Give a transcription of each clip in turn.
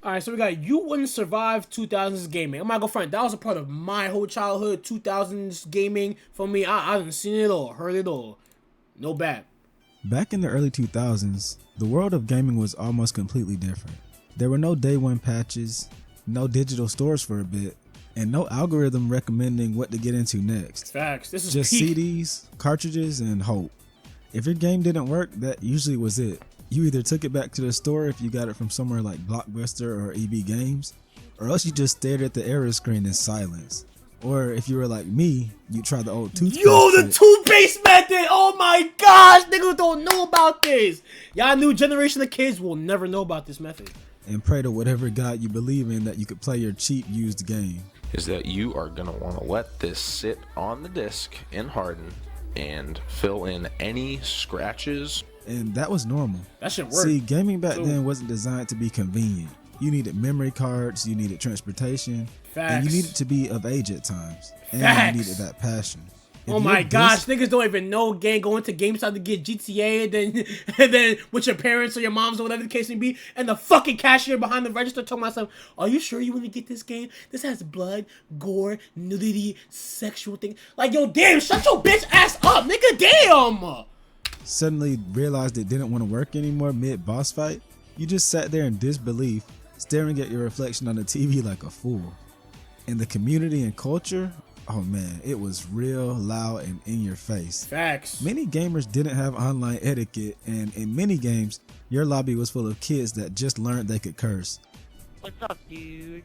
Alright, so we got You Wouldn't Survive 2000s Gaming. I'm not gonna front, that was a part of my whole childhood, 2000s gaming. For me, I didn't seen it all, heard it all. No bad. Back in the early 2000s, the world of gaming was almost completely different. There were no day one patches, no digital stores for a bit, and no algorithm recommending what to get into next. Facts. This is just peak. CDs, cartridges, and hope. If your game didn't work, that usually was it. You either took it back to the store if you got it from somewhere like Blockbuster or EB Games, or else you just stared at the error screen in silence. Or if you were like me, you tried the old toothpaste. Yo, the toothpaste method! Oh my gosh, niggas don't know about this. Y'all new generation of kids will never know about this method. And pray to whatever God you believe in that you could play your cheap used game. Is that you are going to want to let this sit on the disc and harden and fill in any scratches. And that was normal. That shit worked. See, gaming back then wasn't designed to be convenient. You needed memory cards, you needed transportation, and you needed to be of age at times. And you needed that passion. Oh my gosh, niggas don't even know going to GameStop to get GTA and then with your parents or your moms or whatever the case may be, and the fucking cashier behind the register told myself, are you sure you want to get this game? This has blood, gore, nudity, sexual thing. Like, yo, damn, shut your bitch ass up, nigga, damn! Suddenly realized it didn't want to work anymore mid-boss fight, you just sat there in disbelief, staring at your reflection on the TV like a fool. And the community and culture, oh man, it was real, loud, and in your face. Facts. Many gamers didn't have online etiquette, and in many games, your lobby was full of kids that just learned they could curse. What's up, dude?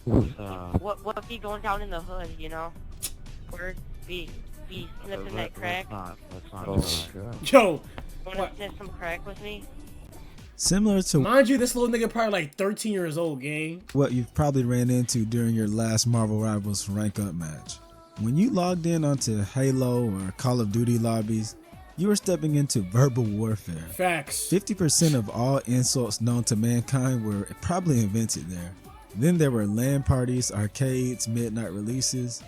What's up? What be going down in the hood, you know? Or be sniffing that crack? Let's not Yo, Wanna sniff some crack with me? Similar to, mind you, this little nigga probably like 13 years old, gang. what you've probably ran into during your last Marvel Rivals rank up match. When you logged in onto Halo or Call of Duty lobbies, you were stepping into verbal warfare. Facts. 50% of all insults known to mankind were probably invented there. Then there were LAN parties, arcades, midnight releases.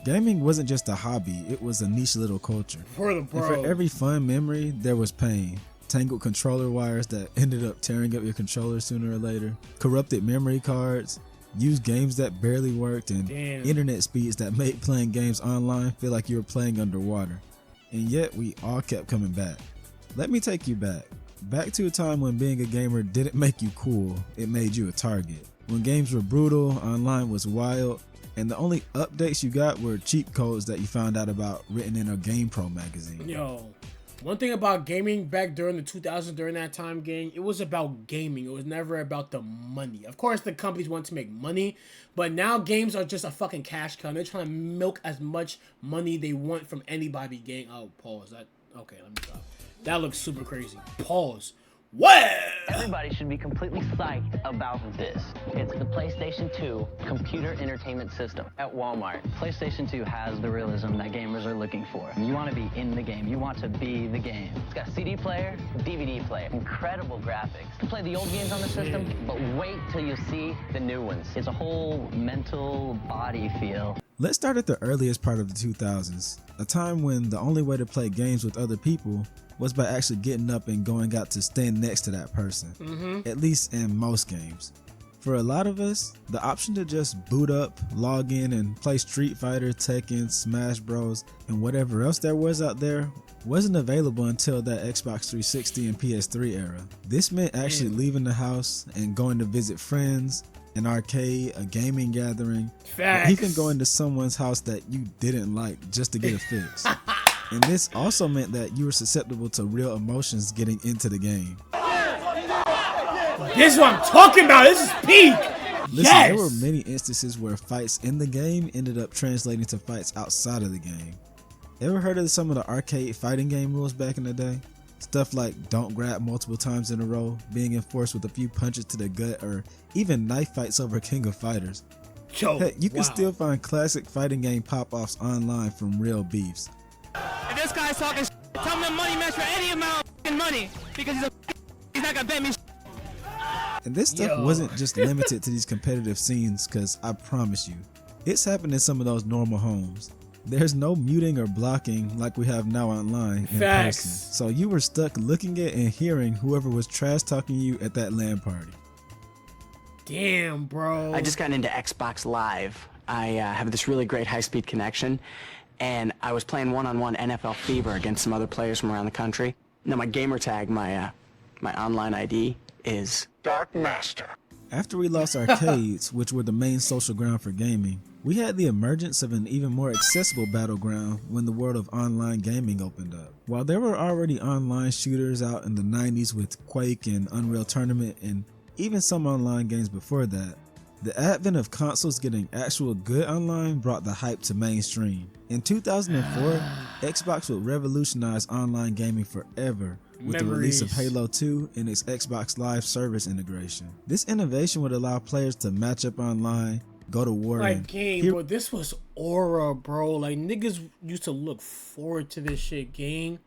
Gaming wasn't just a hobby, it was a niche little culture. And for every fun memory, there was pain. Tangled controller wires that ended up tearing up your controller sooner or later, corrupted memory cards, used games that barely worked, and internet speeds that made playing games online feel like you were playing underwater. And yet we all kept coming back. Let me take you back to a time when being a gamer didn't make you cool, it made you a target. When games were brutal, online was wild, and the only updates you got were cheat codes that you found out about written in a GamePro magazine. Yo, one thing about gaming back during the 2000s, during that time, gang, it was about gaming. It was never about the money. Of course, the companies want to make money, but now games are just a fucking cash cow. They're trying to milk as much money they want from anybody, gang. Oh, pause. Okay, let me stop. That looks super crazy. Pause. What? Everybody should be completely psyched about this. It's the PlayStation 2 computer entertainment system at Walmart. PlayStation 2 has the realism that gamers are looking for. You want to be in the game. You want to be the game. It's got CD player, DVD player, incredible graphics. You can play the old games on the system, but wait till you see the new ones. It's a whole mental body feel. Let's start at the earliest part of the 2000s, a time when the only way to play games with other people was by actually getting up and going out to stand next to that person, at least in most games. For a lot of us, the option to just boot up, log in, and play Street Fighter, Tekken, Smash Bros, and whatever else there was out there wasn't available until that Xbox 360 and PS3 era. This meant actually leaving the house and going to visit friends, an arcade, a gaming gathering, or even going to someone's house that you didn't like just to get a fix. And this also meant that you were susceptible to real emotions getting into the game. This is what I'm talking about. This is peak. Listen, there were many instances where fights in the game ended up translating to fights outside of the game. Ever heard of some of the arcade fighting game rules back in the day? Stuff like don't grab multiple times in a row, being enforced with a few punches to the gut, or even knife fights over King of Fighters. Heck, you can still find classic fighting game pop-offs online from real beefs. If this guy's talking tell him the money match for any amount of money, because he's not gonna bet me. And this stuff wasn't just limited to these competitive scenes, cause I promise you, it's happened in some of those normal homes. There's no muting or blocking like we have now online in Facts. person. So you were stuck looking at and hearing whoever was trash talking you at that LAN party. Damn, bro. I just got into Xbox Live. I have this really great high-speed connection, and I was playing one-on-one NFL Fever against some other players from around the country. Now my gamer tag, my online ID is Dark Master. After we lost arcades, which were the main social ground for gaming, we had the emergence of an even more accessible battleground when the world of online gaming opened up. While there were already online shooters out in the 90s with Quake and Unreal Tournament and even some online games before that, the advent of consoles getting actual good online brought the hype to mainstream. In 2004, Xbox would revolutionize online gaming forever with the release of Halo 2 and its Xbox Live service integration. This innovation would allow players to match up online, go to war, like and game, bro. This was aura, bro. Like niggas used to look forward to this shit, game.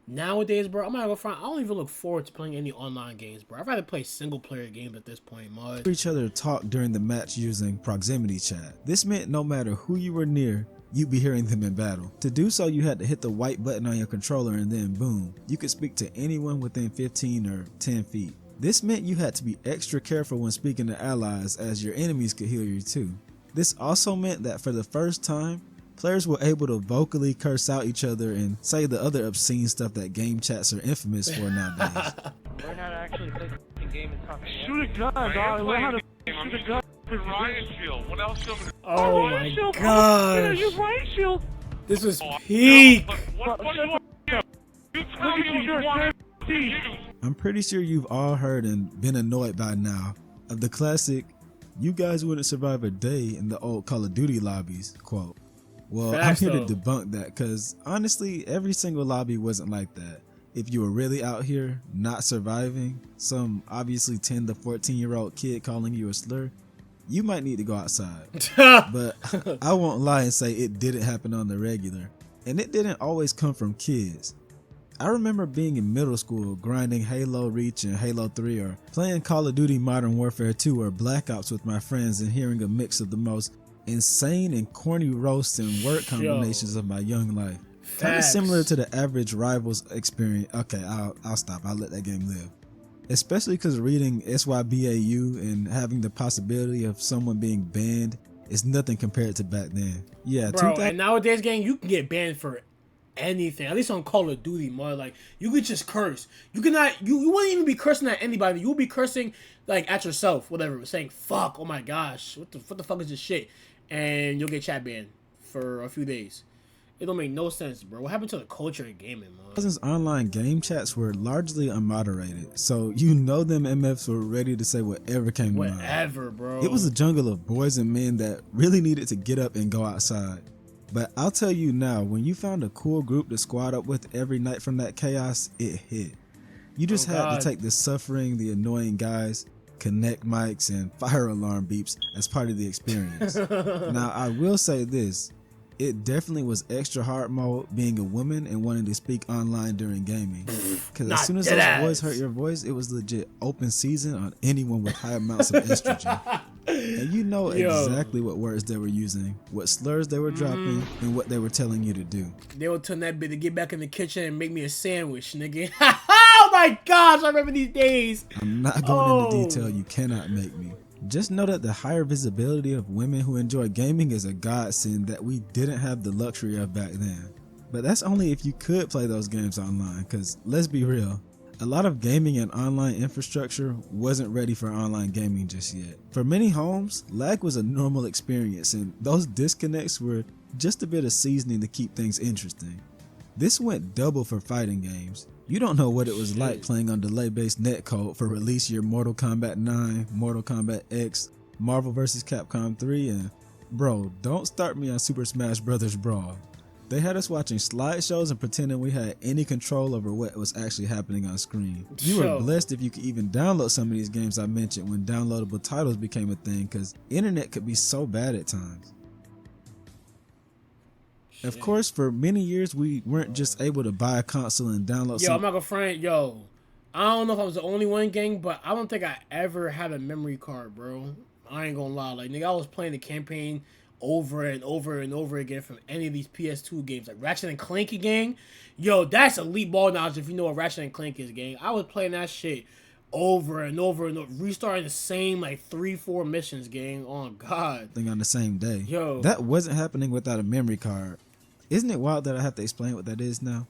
Nowadays, bro, I'm not gonna front. I don't even look forward to playing any online games, bro. I'd rather play single player games at this point, mod. each other talk during the match using proximity chat. This meant no matter who you were near, you'd be hearing them in battle. To do so, you had to hit the white button on your controller and then boom, you could speak to anyone within 15 or 10 feet. This meant you had to be extra careful when speaking to allies, as your enemies could hear you too. This also meant that for the first time, players were able to vocally curse out each other and say the other obscene stuff that game chats are infamous for nowadays. We're not actually playing the game and talking. Shoot a gun, dog. Learn how to shoot a gun. Riot Shield. What else? Oh my gosh. Use Riot Shield. This was peak. What do you want to do? You tell me what you want to do. I'm pretty sure you've all heard and been annoyed by now of the classic, "You guys wouldn't survive a day in the old Call of Duty lobbies" quote. Well, Facts, I'm here though. to debunk that because honestly, every single lobby wasn't like that. If you were really out here not surviving, some obviously 10 to 14-year-old kid calling you a slur, you might need to go outside. But I won't lie and say it didn't happen on the regular. And it didn't always come from kids. I remember being in middle school grinding Halo Reach and Halo 3 or playing Call of Duty Modern Warfare 2 or Black Ops with my friends and hearing a mix of the most insane and corny roasts and word combinations of my young life. Kind of similar to the average Rivals experience. Okay, I'll stop. I'll let that game live. Especially because reading SYBAU and having the possibility of someone being banned is nothing compared to back then. Yeah, Bro, and nowadays, gang, you can get banned for anything. At least on Call of Duty, more like you could just curse. You cannot. You wouldn't even be cursing at anybody. You would be cursing like at yourself, whatever. Saying "fuck," "oh my gosh," what the fuck is this shit? And you'll get chat banned for a few days. It don't make no sense, bro. What happened to the culture of gaming, man? Cousins' online game chats were largely unmoderated, so you know them MFs were ready to say whatever came to mind. Whatever, bro. It was a jungle of boys and men that really needed to get up and go outside. But I'll tell you now, when you found a cool group to squad up with every night from that chaos, it hit. You just had to take the suffering, the annoying guys, connect mics, and fire alarm beeps as part of the experience. Now, I will say this. It definitely was extra hard mode being a woman and wanting to speak online during gaming. Because as soon as those boys heard your voice, it was legit open season on anyone with high amounts of estrogen. And you know exactly what words they were using, what slurs they were dropping, and what they were telling you to do. They would turn that bit to get back in the kitchen and make me a sandwich, nigga. Oh my gosh, I remember these days. I'm not going into detail, you cannot make me. Just know that the higher visibility of women who enjoy gaming is a godsend that we didn't have the luxury of back then. But that's only if you could play those games online, because let's be real, a lot of gaming and online infrastructure wasn't ready for online gaming just yet. For many homes, lag was a normal experience, and those disconnects were just a bit of seasoning to keep things interesting. This went double for fighting games. You don't know what it was like playing on delay-based netcode for release year Mortal Kombat 9, Mortal Kombat X, Marvel vs. Capcom 3, and bro, don't start me on Super Smash Bros. Brawl. They had us watching slideshows and pretending we had any control over what was actually happening on screen. You were blessed if you could even download some of these games I mentioned when downloadable titles became a thing, because internet could be so bad at times. Of course, for many years, we weren't just able to buy a console and download I'm not gonna front. I don't know if I was the only one, gang, but I don't think I ever had a memory card, bro. I ain't gonna lie. Like, nigga, I was playing the campaign over and over and over again from any of these PS2 games. Like Ratchet and Clank gang, yo, that's elite ball knowledge if you know what Ratchet and Clank is, gang. I was playing that shit over and over and over, restarting the same like 3-4 missions, gang. Oh God. Thing on the same day. Yo. That wasn't happening without a memory card. Isn't it wild that I have to explain what that is now?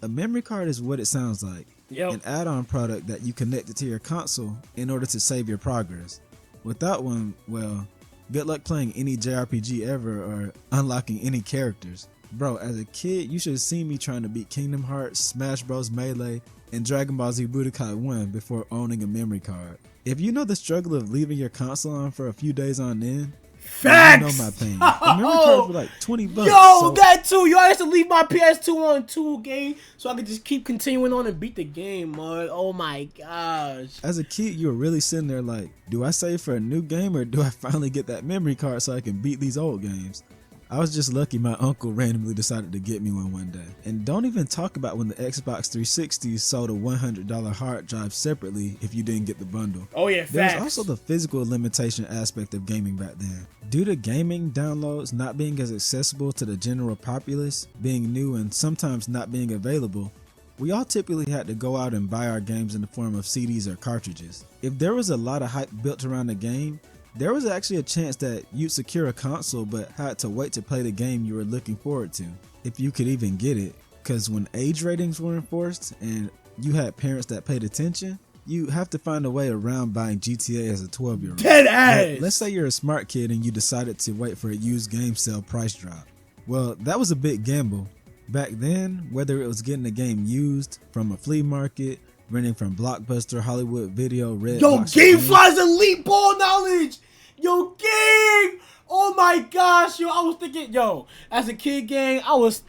A memory card is what it sounds like. Yep. An add-on product that you connected to your console in order to save your progress. Without one, well, good luck playing any JRPG ever or unlocking any characters. Bro, as a kid, you should have seen me trying to beat Kingdom Hearts, Smash Bros. Melee, and Dragon Ball Z Budokai 1 before owning a memory card. If you know the struggle of leaving your console on for a few days on end, facts! you know my pain. The memory cards were like $20. Yo, so that too. Yo, I used to leave my PS2 on 2 game so I could just keep continuing on and beat the game, man. Oh my gosh. as a kid, you were really sitting there like, do I save for a new game or do I finally get that memory card so I can beat these old games? I was just lucky my uncle randomly decided to get me one day. And don't even talk about when the Xbox 360 sold a $100 hard drive separately if you didn't get the bundle. Oh yeah, facts. There's also the physical limitation aspect of gaming back then. Due to gaming downloads not being as accessible to the general populace, being new and sometimes not being available, we all typically had to go out and buy our games in the form of CDs or cartridges. If there was a lot of hype built around the game, there was actually a chance that you'd secure a console but had to wait to play the game you were looking forward to, if you could even get it. Cause when age ratings were enforced and you had parents that paid attention, you have to find a way around buying GTA as a 12-year-old. Dead ass! Let's say you're a smart kid and you decided to wait for a used game sale price drop. Well, that was a big gamble. Back then, whether it was getting a game used from a flea market, renting from Blockbuster, Hollywood Video, Red Yo, Box, Gamefly's elite ball knowledge! Yo, gang! Oh my gosh, yo, I was thinking, yo, as a kid, gang, I was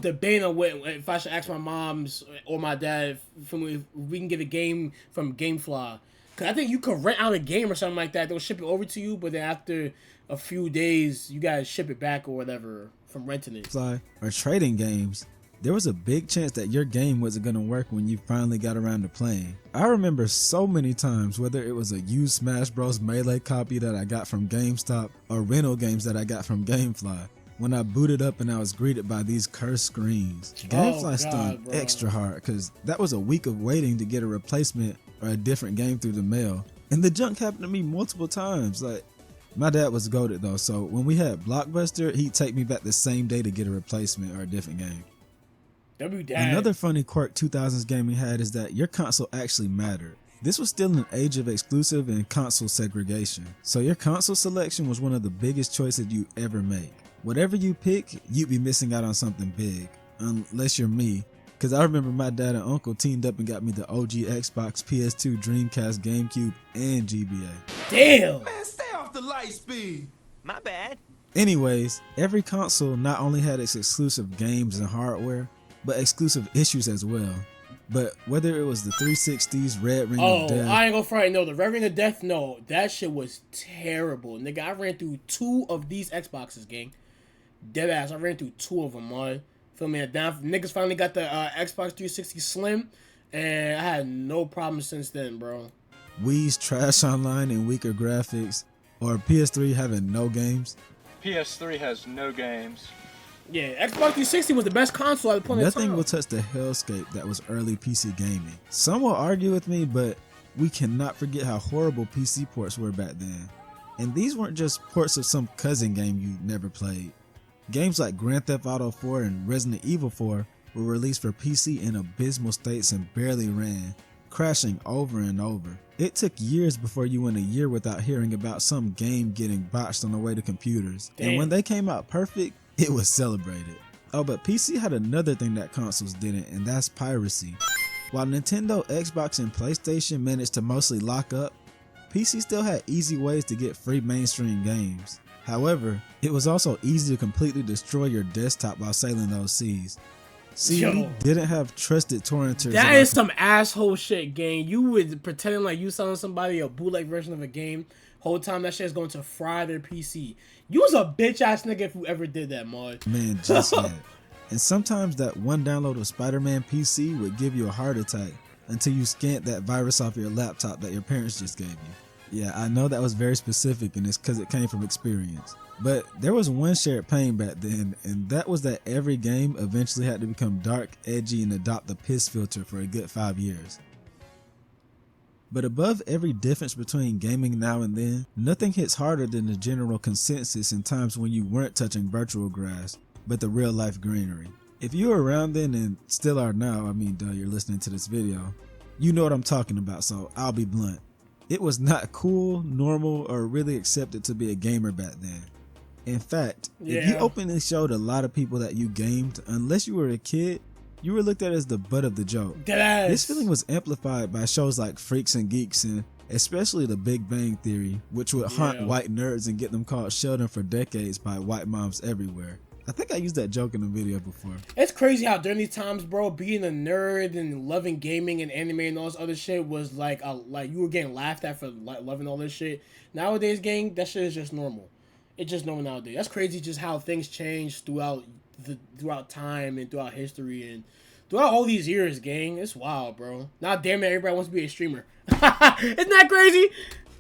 debating on if I should ask my moms or my dad if we can get a game from Gamefly. Cause I think you could rent out a game or something like that. They'll ship it over to you, but then after a few days, you gotta ship it back or whatever from renting it. Or trading games. There was a big chance that your game wasn't going to work when you finally got around to playing. I remember so many times, whether it was a used Smash Bros. Melee copy that I got from GameStop or rental games that I got from Gamefly, when I booted up and I was greeted by these cursed screens. Gamefly stung extra hard because that was a week of waiting to get a replacement or a different game through the mail. And the junk happened to me multiple times. Like, my dad was goated though, so when we had Blockbuster, he'd take me back the same day to get a replacement or a different game. Another funny quirk 2000s gaming had is that your console actually mattered. This was still an age of exclusive and console segregation, so your console selection was one of the biggest choices you ever make. Whatever you pick, you'd be missing out on something big, unless you're me, because I remember my dad and uncle teamed up and got me the OG Xbox, PS2, Dreamcast, GameCube, and GBA. Damn! Man, stay off the light speed. My bad. Anyways, every console not only had its exclusive games and hardware, but exclusive issues as well. But whether it was the 360's Red Ring of Death... I ain't gonna front, no, the Red Ring of Death, no, that shit was terrible. Nigga, I ran through 2 of these Xboxes, gang. Dead ass, I ran through 2 of them, man. Feel me? Niggas finally got the Xbox 360 Slim, and I had no problem since then, bro. Wii's trash online and weaker graphics, or PS3 having no games. PS3 has no games. Yeah, Xbox 360 was the best console at the point in time. Nothing will touch the hellscape that was early PC gaming. Some will argue with me, but we cannot forget how horrible PC ports were back then. And these weren't just ports of some cousin game you never played. Games like Grand Theft Auto 4 and Resident Evil 4 were released for PC in abysmal states and barely ran, crashing over and over. It took years before you went a year without hearing about some game getting botched on the way to computers. Damn. And when they came out perfect, it was celebrated. Oh, but PC had another thing that consoles didn't, and that's piracy. While Nintendo, Xbox, and PlayStation managed to mostly lock up, PC still had easy ways to get free mainstream games. However, it was also easy to completely destroy your desktop while sailing those seas. See, we didn't have trusted torrenters. That is some asshole shit, gang. You would pretending like you selling somebody a bootleg version of a game. Whole time that shit is going to fry their PC. You was a bitch ass nigga if you ever did that, mod. Man, just yet. And sometimes that one download of Spider-Man PC would give you a heart attack until you scanned that virus off your laptop that your parents just gave you. Yeah, I know that was very specific, and it's because it came from experience. But there was one shared pain back then, and that was that every game eventually had to become dark, edgy, and adopt the piss filter for a good 5 years. But above every difference between gaming now and then, nothing hits harder than the general consensus in times when you weren't touching virtual grass, but the real life greenery. If you were around then and still are now, I mean, duh, you're listening to this video, you know what I'm talking about, so I'll be blunt. It was not cool, normal, or really accepted to be a gamer back then. In fact, if you openly showed a lot of people that you gamed, unless you were a kid, you were looked at as the butt of the joke. This feeling was amplified by shows like Freaks and Geeks and especially The Big Bang Theory, which would haunt white nerds and get them called Sheldon for decades by white moms everywhere. I think I used that joke in a video before. It's crazy how during these times, bro, being a nerd and loving gaming and anime and all this other shit was like you were getting laughed at for loving all this shit. Nowadays, gang, that shit is just normal. It's just normal nowadays. That's crazy just how things change throughout time and throughout history and throughout all these years, gang. It's wild, bro. Now, damn it, everybody wants to be a streamer. Isn't that crazy?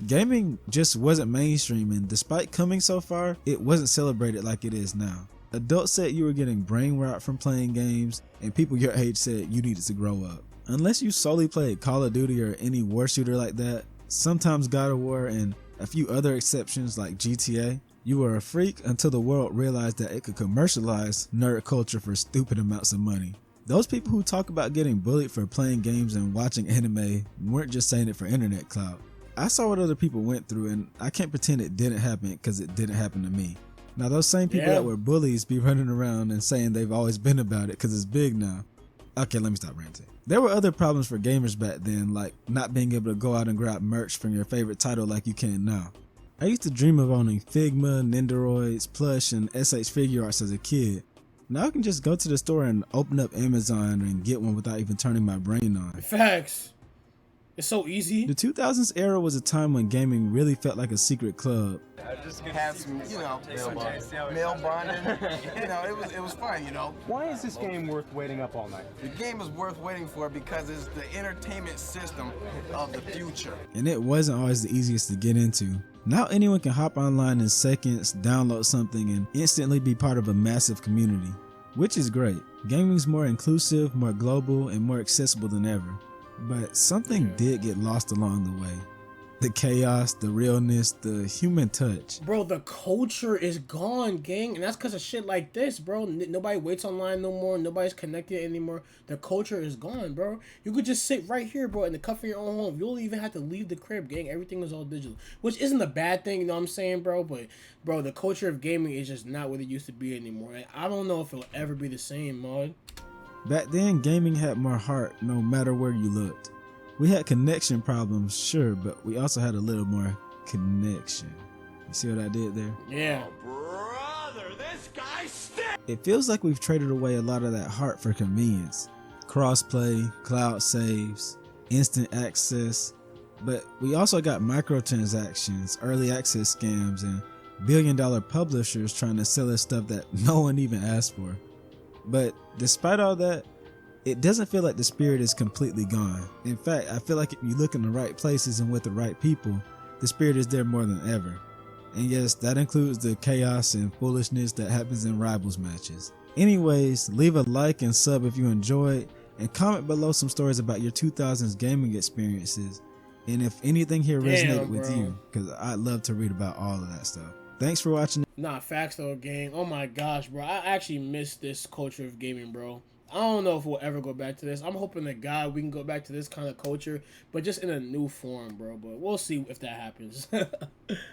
Gaming just wasn't mainstream, and despite coming so far, it wasn't celebrated like it is now. Adults said you were getting brain rot from playing games, and people your age said you needed to grow up. Unless you solely played Call of Duty or any war shooter like that, sometimes God of War and a few other exceptions like GTA, you were a freak until the world realized that it could commercialize nerd culture for stupid amounts of money. Those people who talk about getting bullied for playing games and watching anime weren't just saying it for internet clout. I saw what other people went through, and I can't pretend it didn't happen because it didn't happen to me. Now those same people that were bullies be running around and saying they've always been about it because it's big now. Okay, let me stop ranting. There were other problems for gamers back then, like not being able to go out and grab merch from your favorite title like you can now. I used to dream of owning Figma, Nendoroids, Plush, and SH Figure Arts as a kid. Now I can just go to the store and open up Amazon and get one without even turning my brain on. Facts. It's so easy. The 2000s era was a time when gaming really felt like a secret club. I just had some, mail bonding. It was fun, Why is this game worth waiting up all night? The game is worth waiting for because it's the entertainment system of the future. And it wasn't always the easiest to get into. Now anyone can hop online in seconds, download something, and instantly be part of a massive community, which is great. Gaming's more inclusive, more global, and more accessible than ever. But something did get lost along the way. The chaos, the realness, the human touch. Bro, the culture is gone, gang. And that's because of shit like this, bro. Nobody waits online no more. Nobody's connected anymore. The culture is gone, bro. You could just sit right here, bro, in the comfort of your own home. You don't even have to leave the crib, gang. Everything is all digital. Which isn't a bad thing, you know what I'm saying, bro? But, bro, the culture of gaming is just not what it used to be anymore. And I don't know if it'll ever be the same, man. Back then, gaming had more heart no matter where you looked. We had connection problems, sure, but we also had a little more connection. You see what I did there? Yeah. Oh, brother, this guy stinks! It feels like we've traded away a lot of that heart for convenience. Crossplay, cloud saves, instant access, but we also got microtransactions, early access scams, and billion-dollar publishers trying to sell us stuff that no one even asked for. But despite all that, it doesn't feel like the spirit is completely gone. In fact, I feel like if you look in the right places and with the right people, the spirit is there more than ever. And yes, that includes the chaos and foolishness that happens in rivals matches. Anyways, leave a like and sub if you enjoyed, and comment below some stories about your 2000s gaming experiences, and if anything here resonated with you, because I'd love to read about all of that stuff. Thanks for watching. Nah, facts though, gang. Oh my gosh, bro. I actually miss this culture of gaming, bro. I don't know if we'll ever go back to this. I'm hoping to God we can go back to this kind of culture, but just in a new form, bro. But we'll see if that happens.